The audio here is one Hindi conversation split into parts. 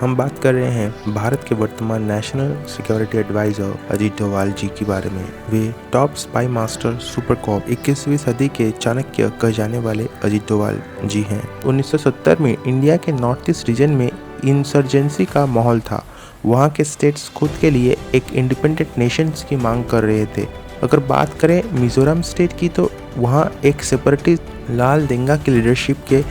हम बात कर रहे हैं भारत के वर्तमान national security advisor Ajit Doval ji के बारे में। वे top spy master super cop 21वीं सदी के चाणक्य कहे जाने वाले अजीत डोभाल जी हैं। 1970 में इंडिया के नॉर्थ ईस्ट रीजन में इंसर्जेंसी का माहौल था। वहाँ के स्टेट्स खुद के लिए एक इंडिपेंडेंट नेशंस की मांग कर रहे थे। अगर बात करें मिजोरम स्टेट की, तो वहाँ एक सेपरेटिस्ट लाल देंगा की लीडरशिप के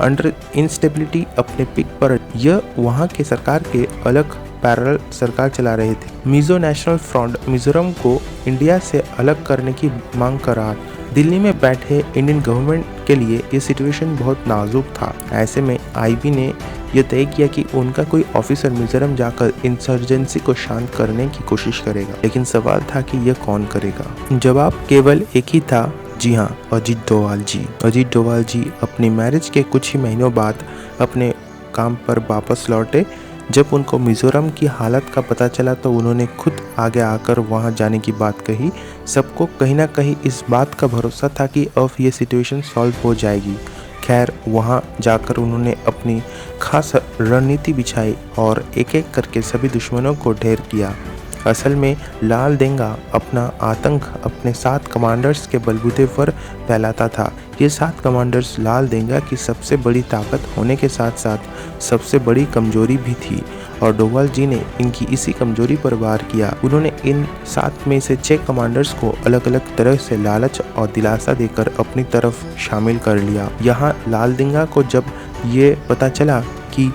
अंडर इंस्टेबिलिटी अपने पिक पर यह वहाँ के सरकार के अलग पैरेलल सरकार चला रहे थे। मिजो नेशनल फ्रंट मिजोरम को इंडिया से अलग करने की मांग कर रहा था। दिल्ली में बैठे इंडियन गवर्नमेंट के लिए ये सिचुएशन बहुत नाजुक था। ऐसे में आईबी ने यह तय किया कि उनका कोई ऑफिसर मिजोरम जाकर इंसर्जेंसी को शांत करने की कोशिश करेगा, लेकिन सवाल था कि यह कौन करेगा। जवाब केवल एक ही था, जी हाँ, अजीत डोभाल जी। अजीत डोभाल जी अपनी मैरिज के कुछ ही महीनों बाद अपने काम पर वापस लौटे। जब उनको मिजोरम की हालत का पता चला तो उन्होंने खुद आगे आकर वहां जाने की बात कही। सबको कहीं ना कहीं इस बात का भरोसा था कि अब ये सिचुएशन सॉल्व हो जाएगी। खैर, वहां जाकर उन्होंने अपनी खास रणनीति बिछाई और एक एक करके सभी दुश्मनों को ढेर किया। असल में लाल देंगा अपना आतंक अपने 7 कमांडर्स के बलबूते पर फैलाता था। ये 7 कमांडर्स लाल देंगा की सबसे बड़ी ताकत होने के साथ साथ सबसे बड़ी कमजोरी भी थी, और डोभाल जी ने इनकी इसी कमजोरी पर वार किया। उन्होंने इन 7 में से 6 कमांडर्स को अलग अलग तरह से लालच और दिलासा देकर अपनी तरफ शामिल कर लिया। यहाँ लाल देंगा को जब ये पता चला कि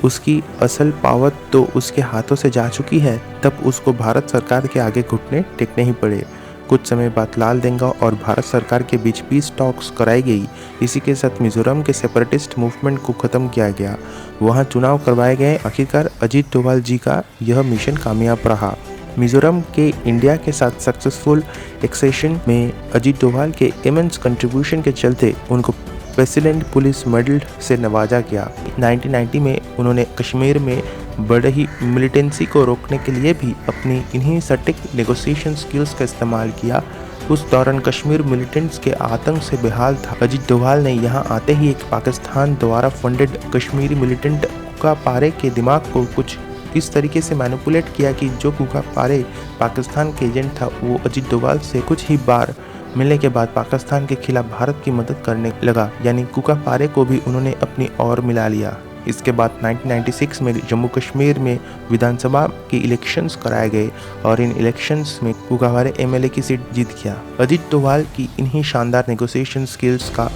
उसकी असल पावर तो उसके हाथों से जा चुकी है, तब उसको भारत सरकार के आगे घुटने टेकने ही पड़े। कुछ समय बाद लाल देंगा और भारत सरकार के बीच पीस टॉक्स कराई गई। इसी के साथ मिजोरम के सेपरेटिस्ट मूवमेंट को खत्म किया गया। वहां चुनाव करवाए गए। आखिरकार अजीत डोभाल जी का यह मिशन कामयाब रहा। मिजोरम के इंडिया के साथ सक्सेसफुल एक्सेशन में अजीत डोभाल के इमेंस कंट्रीब्यूशन के चलते उनको प्रेसिडेंट पुलिस मेडल से नवाजा गया। 1990 में उन्होंने कश्मीर में बढ़ रही मिलिटेंसी को रोकने के लिए भी अपनी इन्हीं सटीक नेगोशिएशन स्किल्स का इस्तेमाल किया। उस दौरान कश्मीर मिलिटेंट्स के आतंक से बेहाल था। अजीत डोभाल ने यहां आते ही एक पाकिस्तान द्वारा फंडेड कश्मीरी मिलिटेंट कुका पारे के दिमाग को कुछ इस तरीके से मैनिपुलेट किया कि जो कुका पारे पाकिस्तान के एजेंट था, वो अजीत डोभाल से कुछ ही बार मिलने के बाद पाकिस्तान के खिलाफ भारत की मदद करने लगा। यानी कुका पारे को भी उन्होंने अपनी ओर मिला लिया। इसके बाद 1996 में जम्मू कश्मीर में विधानसभा के इलेक्शंस कराए गए और इन इलेक्शंस में कुका पारे एमएलए की सीट जीत गया। अजीत डोभाल की इन्हीं शानदार नेगोशिएशन स्किल्स का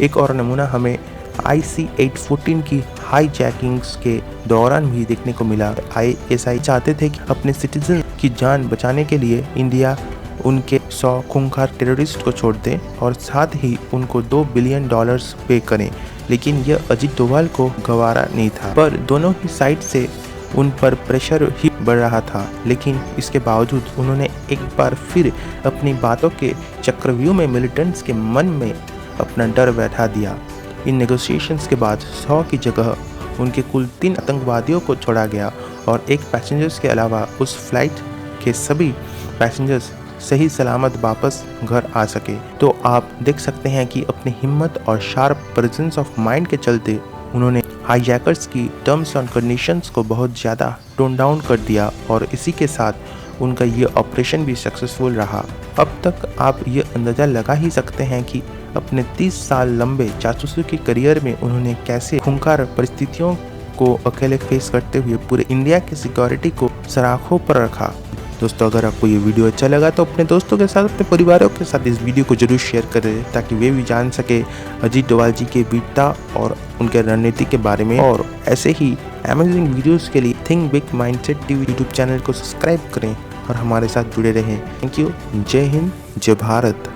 एक और नमूना हमें IC-814 की हाई जैकिंग्स के दौरान भी देखने को मिला। ISI चाहते थे कि अपने सिटीजन की जान बचाने के लिए इंडिया उनके 100 खूंखार टेररिस्ट को छोड़ दे और साथ ही उनको $2 बिलियन पे करें, लेकिन यह अजीत डोभाल को गवारा नहीं था। पर दोनों ही साइड से उन पर प्रेशर ही बढ़ रहा था, लेकिन इसके बावजूद उन्होंने एक बार फिर अपनी बातों के चक्रव्यूह में मिलिटेंट्स के मन में अपना डर बैठा दिया। इन नेगोशिएशंस के बाद 100 की जगह उनके कुल 3 आतंकवादियों को छोड़ा गया और एक पैसेंजर्स के अलावा उस फ्लाइट के सभी पैसेंजर्स सही सलामत वापस घर आ सके। तो आप देख सकते हैं कि अपनी हिम्मत और शार्प प्रेजेंस ऑफ माइंड के चलते उन्होंने हाईजैकर्स की टर्म्स एंड कंडीशंस को बहुत ज़्यादा टोन डाउन कर दिया और इसी के साथ उनका ये ऑपरेशन भी सक्सेसफुल रहा। अब तक आप ये अंदाज़ा लगा ही सकते हैं कि अपने 30 साल लंबे जासूसी के करियर में उन्होंने कैसे खूंखार परिस्थितियों को अकेले फेस करते हुए पूरे इंडिया की सिक्योरिटी को सराखों पर रखा। दोस्तों, अगर आपको ये वीडियो अच्छा लगा तो अपने दोस्तों के साथ, अपने परिवारों के साथ इस वीडियो को जरूर शेयर करें ताकि वे भी जान सके अजीत डोभाल जी के वीरता और उनके रणनीति के बारे में। और ऐसे ही अमेजिंग वीडियोस के लिए think big mindset TV YouTube channel को सब्सक्राइब करें और हमारे साथ जुड़े रहें। Thank you. जय हिंद, जय भारत।